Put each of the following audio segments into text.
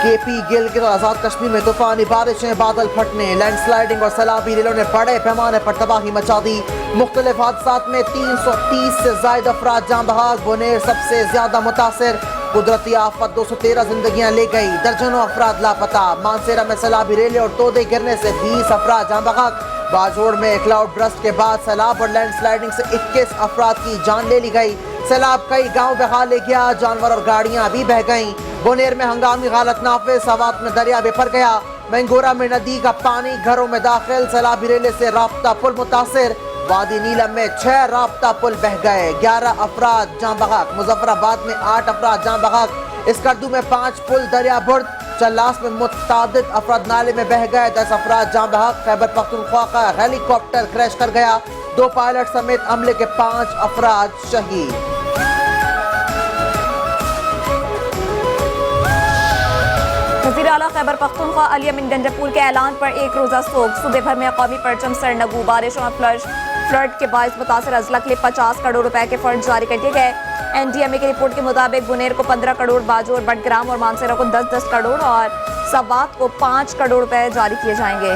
کے پی گلگت اور آزاد کشمیر میں طوفانی بارشیں، بادل پھٹنے، لینڈ سلائڈنگ اور سیلابی ریلوں نے بڑے پیمانے پر تباہی مچا دی۔ مختلف حادثات میں 330 سے زائد افراد جاں بحق، بونیر سب سے زیادہ متاثر۔ قدرتی آفت 213 زندگیاں لے گئی، درجنوں افراد لاپتہ۔ مانسیرا میں سیلابی ریلے اور تودے گرنے سے 20 افراد جاں بحق۔ باجوڑ میں کلاؤڈ برسٹ کے بعد سیلاب اور لینڈ سلائڈنگ سے 21 افراد کی جان لے لی گئی۔ سیلاب کئی گاؤں بہا لے گیا، جانور اور گاڑیاں بھی بہہ گئیں۔ بونیر میں ہنگامی حالت نافذ، سوات میں دریا بپھر گیا۔ مینگورہ میں ندی کا پانی گھروں میں داخل، سیلابی ریلے سے رابطہ پل متاثر۔ وادی نیلم میں 6 رابطہ پل بہہ گئے، 11 افراد جاں بحق۔ مظفر آباد میں 8 افراد جاں بحق۔ اسکردو میں 5 پل دریا برد۔ چلاس میں متعدد افراد نالے میں بہہ گئے، 10 افراد جاں بحق۔ خیبر پختونخوا کا ہیلی کاپٹر کریش کر گیا، 2 پائلٹ سمیت عملے کے 5 افراد شہید۔ وزیر اعلیٰ خیبر پختونخوا علی امین گنڈپور کے اعلان پر ایک روزہ سوگ، صوبے بھر میں قومی پرچم سرنگو۔ بارشوں اور فلڈ کے باعث متاثر اضلاع کے لیے 50 کروڑ روپے کے فنڈ جاری کر دیے گئے۔ این ڈی ایم اے کی رپورٹ کے مطابق بونیر کو 15 کروڑ، باجوڑ، بٹگرام اور مانسیرا کو 10 کروڑ اور سوات کو 5 کروڑ روپے جاری کیے جائیں گے۔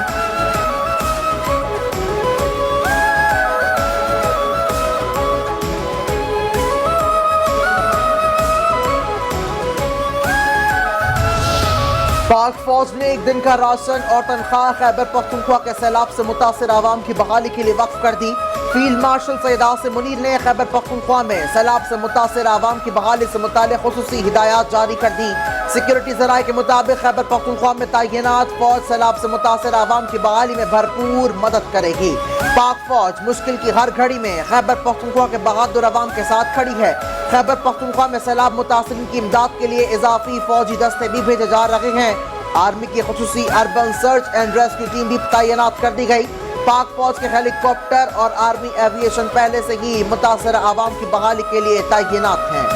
پاک فوج نے ایک دن کا راشن اور تنخواہ خیبر پختونخوا کے سیلاب سے متاثر عوام کی بحالی کے لیے وقف کر دی۔ فیلڈ مارشل سید عاصم منیر نے خیبر پختونخوا میں سیلاب سے متاثر عوام کی بحالی سے متعلق خصوصی ہدایات جاری کر دی۔ سیکیورٹی ذرائع کے مطابق خیبر پختونخوا میں تعینات فوج سیلاب سے متاثر عوام کی بحالی میں بھرپور مدد کرے گی۔ پاک فوج مشکل کی ہر گھڑی میں خیبر پختونخوا کے بہادر عوام کے ساتھ کھڑی ہے۔ خیبر پختونخوا میں سیلاب متاثرین کی امداد کے لیے اضافی فوجی دستے بھی بھیجے جا رہے ہیں۔ آرمی کی خصوصی urban search and rescue team بھی تعینات کر دی گئی۔ پاک فوج کے ہیلی کاپٹر اور آرمی ایویشن پہلے سے ہی متاثرہ عوام کی بحالی کے لیے تعینات ہیں۔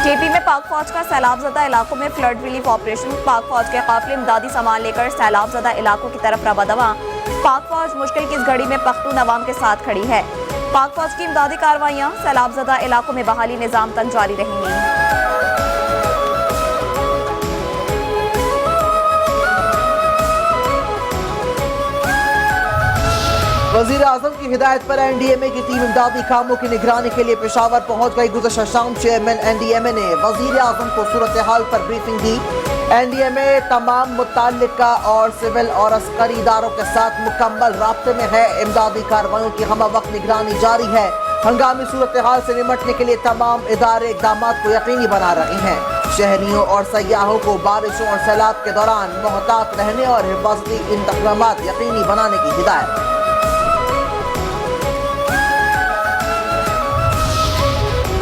کے پی میں پاک فوج کا سیلاب زدہ علاقوں میں فلڈ ریلیف آپریشن۔ پاک فوج کے قافلے امدادی سامان لے کر سیلاب زدہ علاقوں کی طرف رواں دواں۔ پاک فوج مشکل کی اس گھڑی میں پختون عوام کے ساتھ کھڑی ہے۔ پاک فوج کی امدادی کارروائیاں سیلاب زدہ علاقوں میں بحالی نظام تک جاری رہیں گی۔ وزیر اعظم کی ہدایت پر این ڈی ایم اے کی ٹیم امدادی کاموں کی نگرانی کے لیے پشاور پہنچ گئی۔ گزشتہ شام چیئرمین این ڈی ایم اے نے وزیر اعظم کو صورتحال پر بریفنگ دی۔ این ڈی ایم اے تمام متعلقہ اور سول اور عسکری اداروں کے ساتھ مکمل رابطے میں ہے۔ امدادی کارروائیوں کی ہمہ وقت نگرانی جاری ہے۔ ہنگامی صورتحال سے نمٹنے کے لیے تمام ادارے اقدامات کو یقینی بنا رہے ہیں۔ شہریوں اور سیاحوں کو بارشوں اور سیلاب کے دوران محتاط رہنے اور حفاظتی انتظامات یقینی بنانے کی ہدایت۔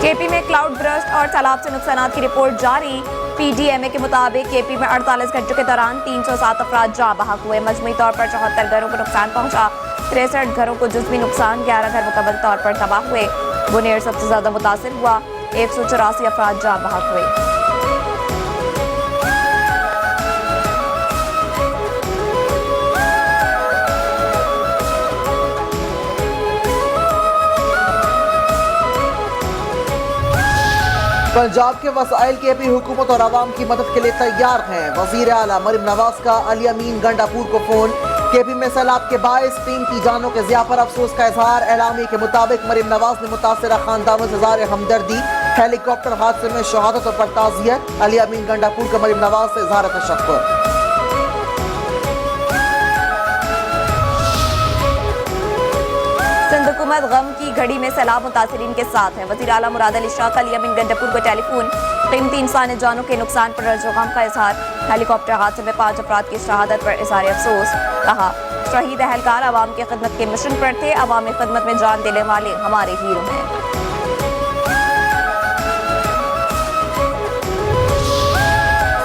کے پی میں کلاؤڈ برسٹ اور سیلاب سے نقصانات کی رپورٹ جاری۔ پی ڈی ایم اے کے مطابق کے پی میں 48 گھنٹوں کے دوران 307 افراد جاں بحق ہوئے۔ مجموعی طور پر 74 گھروں کو نقصان پہنچا، 63 گھروں کو جزوی نقصان، 11 گھر مکمل طور پر تباہ ہوئے۔ بونیر سب سے زیادہ متاثر ہوا، 184 افراد جاں بحق ہوئے۔ پنجاب کے وسائل کے بھی حکومت اور عوام کی مدد کے لیے تیار ہیں۔ وزیر اعلیٰ مریم نواز کا علی امین گنڈاپور کو فون۔ کے پی میں سیلاب کے باعث 3 کی جانوں کے ضیاع پر افسوس کا اظہار۔ اعلامیے کے مطابق مریم نواز نے متاثرہ خاندانوں سے اظہار ہمدردی۔ ہیلی کاپٹر حادثے میں شہادتوں پر تعزیت۔ علی امین گنڈاپور کا مریم نواز سے اظہار تشکر۔ سندھ حکومت غم کی گھڑی میں سیلاب متاثرین کے ساتھ ہے۔ وزیر اعلیٰ مراد علی شاہ کا علی امین گنڈاپور کو ٹیلی فون۔ قیمتی انسانی جانوں کے نقصان پر رنج و غم کا اظہار۔ ہیلی کاپٹر حادثے میں 5 افراد کی شہادت پر اظہار افسوس۔ کہا شہید اہلکار عوام کی خدمت کے مشن پر تھے، عوامی خدمت میں جان دینے والے ہمارے ہیرو ہیں۔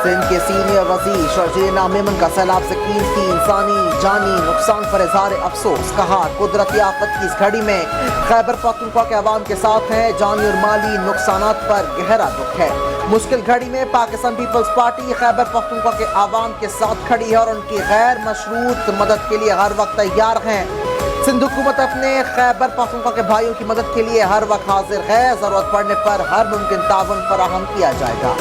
سندھ کے سینئر وزیر شرجیل نامیمن کا سیلاب سے قیمتی انسانی جانی نقصان پر اظہار افسوس، کہا قدرتی آفت کی اس گھڑی میں خیبر پختونخوا کے عوام کے ساتھ ہیں، جانی اور مالی نقصانات پر گہرا دکھ ہے۔ مشکل گھڑی میں پاکستان پیپلز پارٹی خیبر پختونخوا کے عوام کے ساتھ کھڑی ہے اور ان کی غیر مشروط مدد کے لیے ہر وقت تیار ہیں۔ سندھ حکومت اپنے خیبر پختونخوا کے بھائیوں کی مدد کے لیے ہر وقت حاضر ہے، ضرورت پڑنے پر ہر ممکن تعاون فراہم کیا جائے گا۔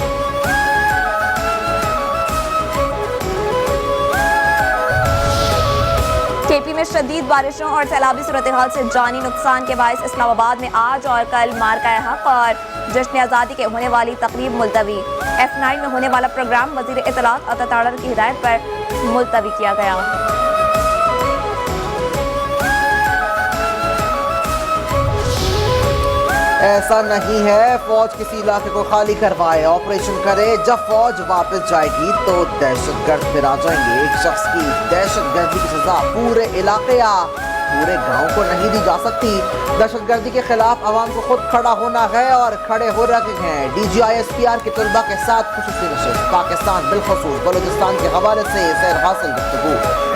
کے پی میں شدید بارشوں اور سیلابی صورتحال سے جانی نقصان کے باعث اسلام آباد میں آج اور کل مارکہ حق اور جشن آزادی کے ہونے والی تقریب ملتوی۔ F9 میں ہونے والا پروگرام وزیر اطلاعات عطا تاڑر کی ہدایت پر ملتوی کیا گیا۔ ایسا نہیں ہے فوج کسی علاقے کو خالی کروائے، آپریشن کرے، جب فوج واپس جائے گی تو دہشت گرد پھر آ جائیں گے۔ ایک شخص کی دہشت گردی کی سزا پورے علاقے یا پورے گاؤں کو نہیں دی جا سکتی۔ دہشت گردی کے خلاف عوام کو خود کھڑا ہونا ہے اور کھڑے ہو رہے ہیں۔ DGISPR کے طلباء کے ساتھ خصوصی نشست، پاکستان بالخصوص بلوچستان کے حوالے سے سیر حاصل گفتگو۔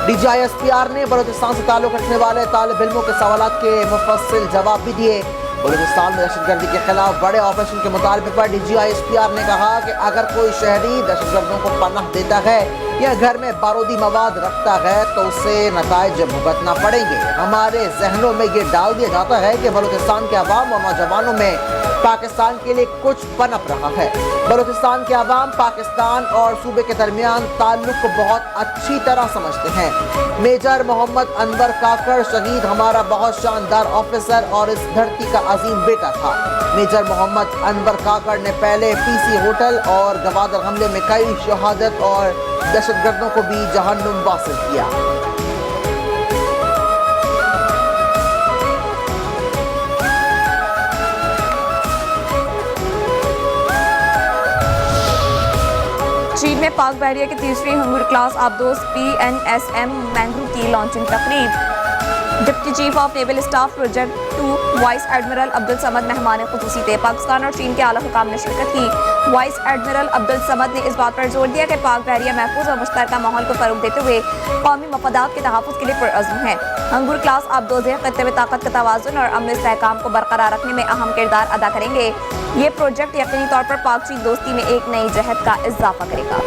DGISPR نے بلوچستان سے تعلق رکھنے والے طالب علموں کے سوالات کے مفصل جواب بھی دیے۔ بلوچستان میں دہشت گردی کے خلاف بڑے آپریشن کے مطالبے پر DGISPR نے کہا کہ اگر کوئی شہری دہشت گردوں کو پناہ دیتا ہے یا گھر میں بارودی مواد رکھتا ہے تو اسے نتائج بھگتنا پڑیں گے۔ ہمارے ذہنوں میں یہ ڈال دیا جاتا ہے کہ بلوچستان کے عوام اور نوجوانوں میں پاکستان کے لیے کچھ پنپ رہا ہے۔ بلوچستان کے عوام پاکستان اور صوبے کے درمیان تعلق کو بہت اچھی طرح سمجھتے ہیں۔ میجر محمد انور کاکڑ شہید ہمارا بہت شاندار آفیسر اور اس دھرتی کا عظیم بیٹا تھا۔ میجر محمد انور کاکڑ نے پہلے PC ہوٹل اور گوادر حملے میں کئی شہادت اور دہشت گردوں کو بھی جہنم واصل کیا۔ چین میں پاک بحریہ کی تیسری ہنگر کلاس آبدوز PNSM مینگرو کی لانچنگ تقریب۔ Deputy chief of naval staff project 2 vice admiral Abdul Samad مہمان خصوصی تھے۔ پاکستان اور چین کے اعلیٰ حکام نے شرکت کی۔ وائس ایڈمرل عبدالصمد نے اس بات پر زور دیا کہ پاک بحریہ محفوظ اور مشترکہ ماحول کو فروغ دیتے ہوئے قومی مفادات کے تحفظ کے لیے پرعزم ہے۔ ہنگر کلاس آبدوزیں خطے میں طاقت کا توازن اور امن استحکام کو برقرار رکھنے میں اہم کردار ادا کریں گے۔ یہ پروجیکٹ یقینی طور پر پاک چین دوستی میں ایک نئی جہت کا اضافہ کرے گا۔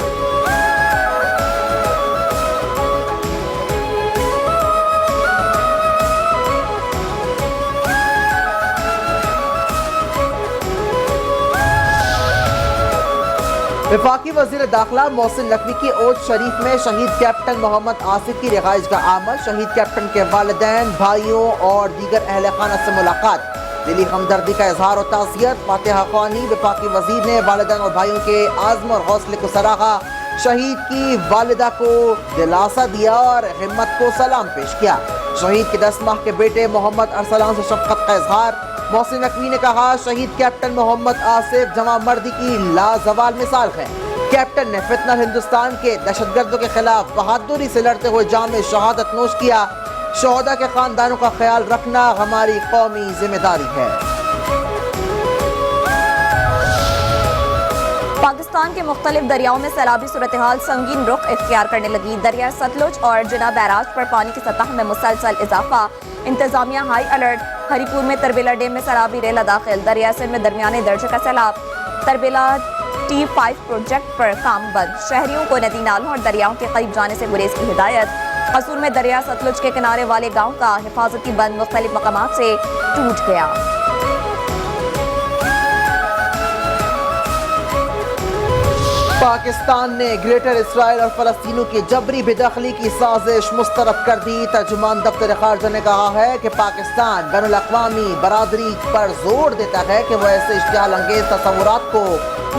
وفاقی وزیر داخلہ محسن نقوی کی اوج شریف میں شہید کیپٹن محمد آصف کی رہائش کا عمل، شہید کیپٹن کے والدین، بھائیوں اور دیگر اہل خانہ سے ملاقات، دلی ہمدردی کا اظہار و تعزیت۔ فاتحہ خوانی وفاقی وزیر نے والدین اور بھائیوں کے عزم اور حوصلے کو سراہا، شہید کی والدہ کو دلاسا دیا اور ہمت کو سلام پیش کیا۔ شہید کے 10 ماہ کے بیٹے محمد ارسلان سے شفقت کا اظہار۔ محسن نقوی نے کہا شہید کیپٹن محمد آصف جمع مردی کی لازوال مثال ہے۔ کیپٹن نے فتنہ ہندوستان کے دہشت گردوں کے خلاف بہادری سے لڑتے ہوئے جام شہادت نوش کیا۔ شہداء کے خاندانوں کا خیال رکھنا ہماری قومی ذمہ داری ہے۔ پاکستان کے مختلف دریاؤں میں سیلابی صورتحال سنگین رخ اختیار کرنے لگی۔ دریا ستلج اور جنا بیراج پر پانی کی سطح میں مسلسل اضافہ، انتظامیہ ہائی الرٹ۔ ہری پور میں تربیلا ڈیم میں سیلابی ریلا داخل، دریا سندھ میں درمیانے درجے کا سیلاب۔ تربیلا T5 پروجیکٹ پر کام بند، شہریوں کو ندی نالوں اور دریاؤں کے قریب جانے سے گریز کی ہدایت۔ قصور میں دریا ستلج کے کنارے والے گاؤں کا حفاظتی بند مختلف مقامات سے ٹوٹ گیا۔ پاکستان نے گریٹر اسرائیل اور فلسطینیوں کی جبری بے دخلی کی سازش مسترد کر دی۔ ترجمان دفتر خارجہ نے کہا ہے کہ پاکستان بین الاقوامی برادری پر زور دیتا ہے کہ وہ ایسے اشتعال انگیز تصورات کو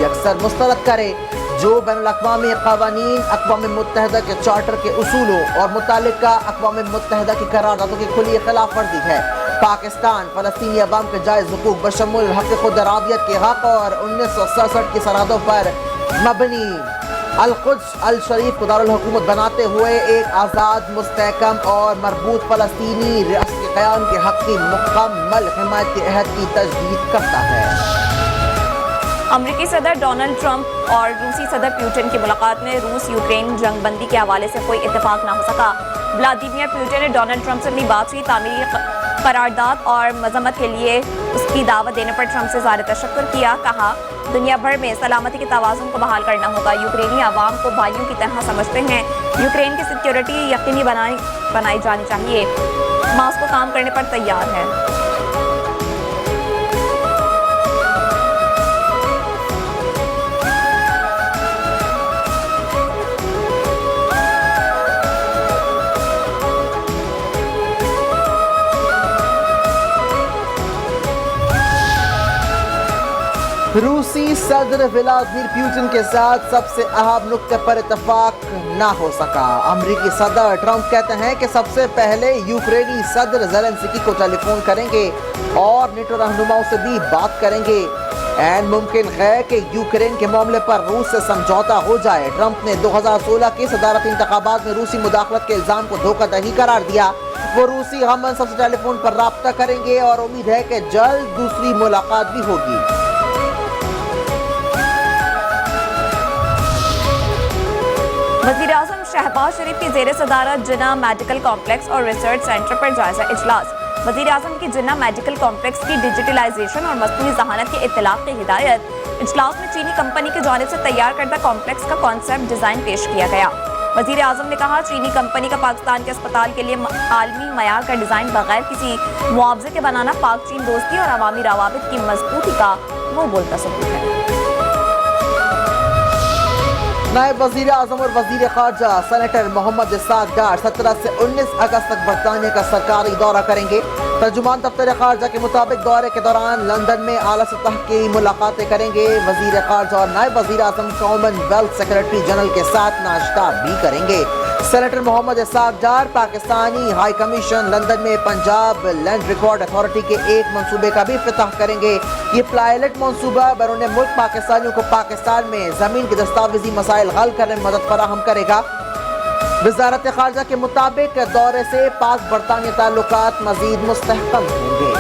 یکسر مسترد کرے جو بین الاقوامی قوانین، اقوام متحدہ کے چارٹر کے اصولوں اور متعلقہ اقوام متحدہ کی قراردادوں کی کھلی خلاف ورزی ہے۔ پاکستان فلسطینی عوام کے جائز حقوق بشمول حق خود ارادیت کے حق اور 1967 کی سرحدوں پر مبنی القدس الشریف کو دارالحکومت بناتے ہوئے ایک آزاد، مستحکم اور مربوط فلسطینی ریاست کے قیام کے حق کی مکمل حمایت کے عہد کی تجدید کرتا ہے۔ امریکی صدر ڈونلڈ ٹرمپ اور روسی صدر پیوٹن کی ملاقات میں روس یوکرین جنگ بندی کے حوالے سے کوئی اتفاق نہ ہو سکا۔ ولادیمیر پوٹن نے ڈونلڈ ٹرمپ سے اپنی بات چیت، تعمیری قرارداد اور مذمت کے لیے اس کی دعوت دینے پر ٹرمپ سے اظہار تشکر کیا۔ کہا، دنیا بھر میں سلامتی کے توازن کو بحال کرنا ہوگا۔ یوکرینی عوام کو بھائیوں کی طرح سمجھتے ہیں۔ یوکرین کی سیکیورٹی یقینی بنائی جانی چاہیے۔ ماسکو کام کرنے پر تیار ہے۔ روسی صدر ولادیمیر پوٹن کے ساتھ سب سے اہم نقطے پر اتفاق نہ ہو سکا۔ امریکی صدر ٹرمپ کہتے ہیں کہ سب سے پہلے یوکرینی صدر زیلنسکی کو ٹیلی فون کریں گے اور نیٹو رہنماؤں سے بھی بات کریں گے۔ عین ممکن ہے کہ یوکرین کے معاملے پر روس سے سمجھوتا ہو جائے۔ ٹرمپ نے 2016 کے صدارتی انتخابات میں روسی مداخلت کے الزام کو دھوکہ دہی قرار دیا۔ وہ روسی ہم منصب سے ٹیلی فون پر رابطہ کریں گے اور امید ہے کہ جلد دوسری ملاقات بھی ہوگی۔ وزیراعظم شہباز شریف کی زیر صدارت جناح میڈیکل کمپلیکس اور ریسرچ سینٹر پر جائزہ اجلاس۔ وزیراعظم کی جناح میڈیکل کمپلیکس کی ڈیجیٹلائزیشن اور مصنوعی ذہانت کے اطلاق کی ہدایت۔ اجلاس میں چینی کمپنی کی جانب سے تیار کردہ کمپلیکس کا کانسیپٹ ڈیزائن پیش کیا گیا۔ وزیر اعظم نے کہا، چینی کمپنی کا پاکستان کے اسپتال کے لیے عالمی معیار کا ڈیزائن بغیر کسی معاوضے کے بنانا پاک چین دوستی اور عوامی روابط کی مضبوطی کا وہ بولتا ثبوت ہے۔ نائب وزیر اعظم اور وزیر خارجہ سینیٹر محمد اسحاق ڈار 17 سے 19 اگست تک برطانیہ کا سرکاری دورہ کریں گے۔ ترجمان دفتر خارجہ کے مطابق دورے کے دوران لندن میں اعلیٰ سطح کی ملاقاتیں کریں گے۔ وزیر خارجہ اور نائب وزیر اعظم کامن ویلتھ سیکرٹری جنرل کے ساتھ ناشتہ بھی کریں گے۔ سینیٹر محمد اسحاق ڈار پاکستانی ہائی کمیشن لندن میں پنجاب لینڈ ریکارڈ اتھارٹی کے ایک منصوبے کا بھی افتتاح کریں گے۔ یہ پائلٹ منصوبہ بیرون ملک پاکستانیوں کو پاکستان میں زمین کے دستاویزی مسائل حل کرنے میں مدد فراہم کرے گا۔ وزارت خارجہ کے مطابق دورے سے پاک برطانیہ تعلقات مزید مستحکم ہوں گے۔